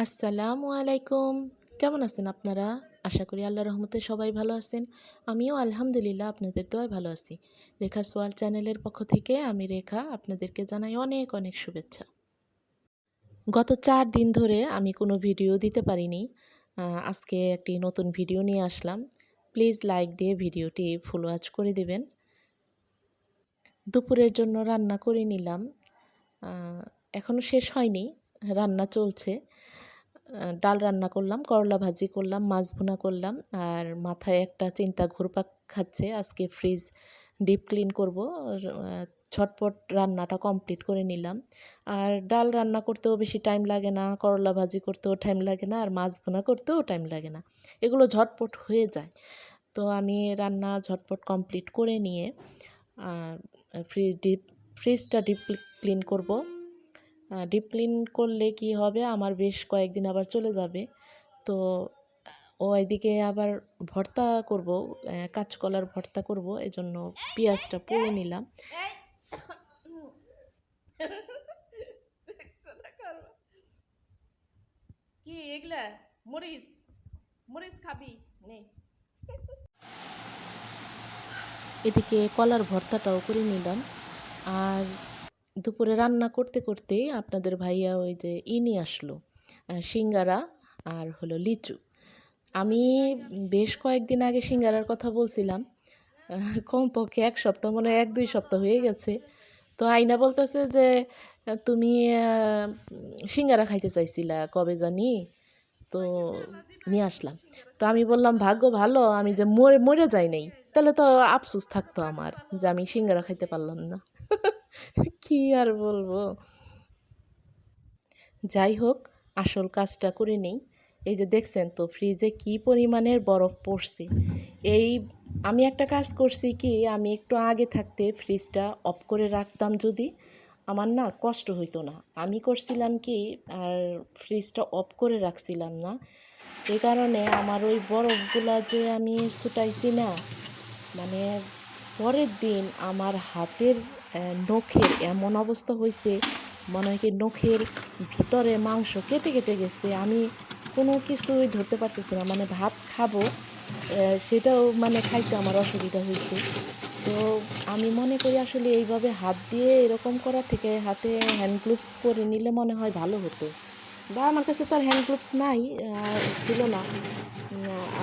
আসসালামু আলাইকুম। কেমন আছেন আপনারা? আশা করি আল্লাহর রহমতে সবাই ভালো আছেন। আমিও আলহামদুলিল্লাহ আপনাদের দোয়ায় ভালো আছি। রেখা সোয়াল চ্যানেলের পক্ষ থেকে আমি রেখা আপনাদেরকে জানাই অনেক অনেক শুভেচ্ছা। গত ৪ দিন ধরে আমি কোনো ভিডিও দিতে পারিনি। আজকে একটি নতুন ভিডিও নিয়ে আসলাম। প্লিজ লাইক দিয়ে ভিডিওটি ফুল ওয়াচ করে দিবেন। দুপুরের জন্য রান্না করে নিলাম। এখনও শেষ হয়নি, রান্না চলছে। ডাল রান্না করলাম, করলা ভাজি করলাম, মাছ ভুনা করলাম, আর মাথায় একটা চিন্তা ঘুরপাক খাচ্ছে, আজকে ফ্রিজ ডিপ ক্লিন করব। ঝটপট রান্নাটা কমপ্লিট করে নিলাম। আর ডাল রান্না করতেও বেশি টাইম লাগে না, করলা ভাজি করতেও টাইম লাগে না, আর মাছ ভুনা করতেও টাইম লাগে না, এগুলো ঝটপট হয়ে যায়। তো আমি রান্না ঝটপট কমপ্লিট করে নিয়ে ফ্রিজটা ডিপ ক্লিন করব। ডিপ ক্লিন করলে কি হবে, আমার বেশ কয়েকদিন আবার চলে যাবে। তো ওইদিকে আবার ভর্তা করব, কাঁচকলার ভর্তা করব, এজন্য পেঁয়াজটা পুড়ে নিলাম। কি এগুলা মরিচ মরিচ খাবি নে। এদিকে কলার ভর্তাটাও করে নিলাম। আর দুপুরে রান্না করতে করতেই আপনাদের ভাইয়া ওই যে নিয়ে আসলো, সিঙ্গারা আর হলো লিচু। আমি বেশ কয়েকদিন আগে সিঙ্গারার কথা বলছিলাম, কমপক্ষে 1 সপ্তাহ, মনে হয় 1-2 সপ্তাহ হয়ে গেছে। তো আইনা বলতেছে যে তুমি সিঙ্গারা খাইতে চাইছিলা কবে জানি, তো নিয়ে আসলাম। তো আমি বললাম ভাগ্য ভালো আমি যে মরে মরে যাই নাই, তাহলে তো আফসোস থাকতো আমার যে আমি সিঙ্গারা খাইতে পারলাম না। কি আর বলবো। যাই হোক, আসল কাজটা করে নেই। এই যে দেখছেন তো ফ্রিজে কি পরিমাণের বরফ পড়ছে। এই আমি একটা কাজ করছি কি, আমি একটু আগে থাকতে ফ্রিজটা অফ করে রাখতাম যদি, আমার না কষ্ট হইতো না। আমি করছিলাম কি, আর ফ্রিজটা অফ করে রাখছিলাম না, এই কারণে আমার ওই বরফগুলা যে আমি ছুটাইছি না, মানে পরের দিন আমার হাতের নখের এমন অবস্থা হয়েছে, মনে হয় কি নখের ভিতরে মাংস কেটে কেটে গেছে। আমি কোনো কিছুই ধরতে পারতেছি না, মানে ভাত খাবো সেটাও মানে খাইতে আমার অসুবিধা হয়েছে। তো আমি মনে করি আসলে এইভাবে হাত দিয়ে এরকম করা থেকে হাতে হ্যান্ড গ্লোভস পরে নিলে মনে হয় ভালো হতো, বা আমার কাছে তো আর হ্যান্ড গ্লোভস নাই, ছিল না।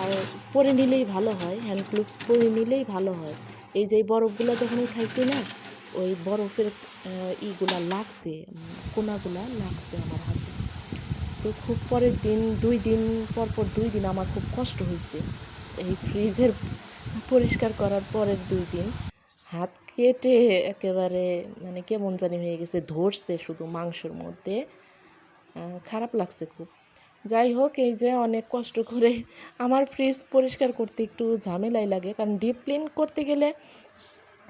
আর পরে নিলেই ভালো হয়, হ্যান্ড গ্লোভস পরে নিলেই ভালো হয়। এই যে বরফগুলো যখন উঠাইছি না, ওই বরফের ইগুলা লাগছে, কোনাগুলা লাগছে আমার হাতে। তো খুব পরের দিন 2 দিন পর 2 দিন আমার খুব কষ্ট হয়েছে। এই ফ্রিজের পরিষ্কার করার পরের 2 দিন হাত কেটে একেবারে মানে কেমন জানি হয়ে গেছে, ধরছে শুধু মাংসের মধ্যে, খারাপ লাগছে খুব। যাই হোক, এই যে অনেক কষ্ট করে আমার ফ্রিজ পরিষ্কার করতে একটু ঝামেলাই লাগে, কারণ ডিপ ক্লিন করতে গেলে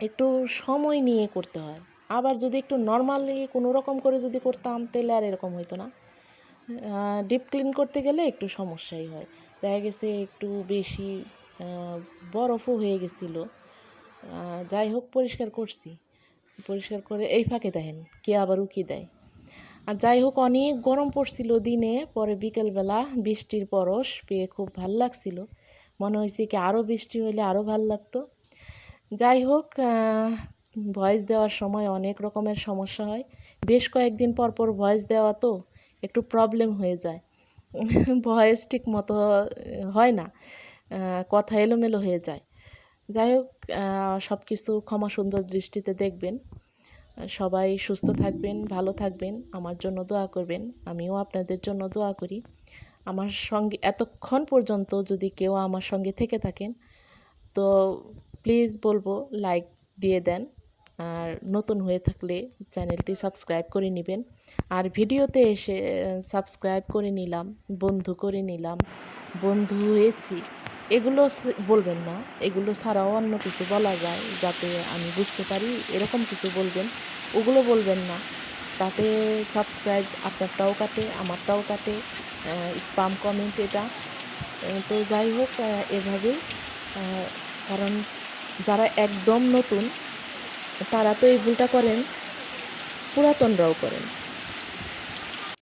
একটু সময় নিয়ে করতে হয়। আবার যদি একটু নর্মালি কোনো রকম করে যদি করতাম তাহলে আর এরকম হইতো না। ডিপ ক্লিন করতে গেলে একটু সমস্যাই হয়। দেখা গেছে একটু বেশি বরফও হয়ে গেছিলো। যাই হোক, পরিষ্কার করছি, পরিষ্কার করে এই ফাঁকে দেখেন কে আবার উকি দেয়। আর যাই হোক, অনেক গরম পড়ছিল দিনে, পরে বিকেলবেলা বৃষ্টির পরশ পেয়ে খুব ভাল লাগছিল। মনে হয়েছে কি আরও বৃষ্টি হলে আরও ভাল লাগতো। যাই হোক, ভয়েস দেওয়ার সময় অনেক রকমের সমস্যা হয়। বেশ কয়েকদিন পর পর ভয়েস দেওয়া তো একটু প্রবলেম হয়ে যায়, ভয়েস ঠিক মতো হয় না, কথা এলোমেলো হয়ে যায়। যাই হোক, সব কিছু ক্ষমা সুন্দর দৃষ্টিতে দেখবেন। সবাই সুস্থ থাকবেন, ভালো থাকবেন, আমার জন্য দোয়া করবেন। আমিও আপনাদের জন্য দোয়া করি। আমার সঙ্গে এতক্ষণ পর্যন্ত যদি কেউ আমার সঙ্গে থেকে থাকেন, তো প্লিজ বলবো লাইক দিয়ে দেন, আর নতুন হয়ে থাকলে চ্যানেলটি সাবস্ক্রাইব করে নেবেন। আর ভিডিওতে এসে সাবস্ক্রাইব করে নিলাম, বন্ধু করে নিলাম, বন্ধু হয়েছি, এগুলো বলবেন না। এগুলো ছাড়াও অন্য কিছু বলা যায় যাতে আমি বুঝতে পারি, এরকম কিছু বলবেন, ওগুলো বলবেন না। তাতে সাবস্ক্রাইব আপনারটাও কাটে, আমারটাও কাটে, স্পাম কমেন্ট এটা। তো যাই হোক, এভাবেই, কারণ যারা একদম নতুন তারা তো এই ভুলটা করেন, পুরাতনরাও করেন।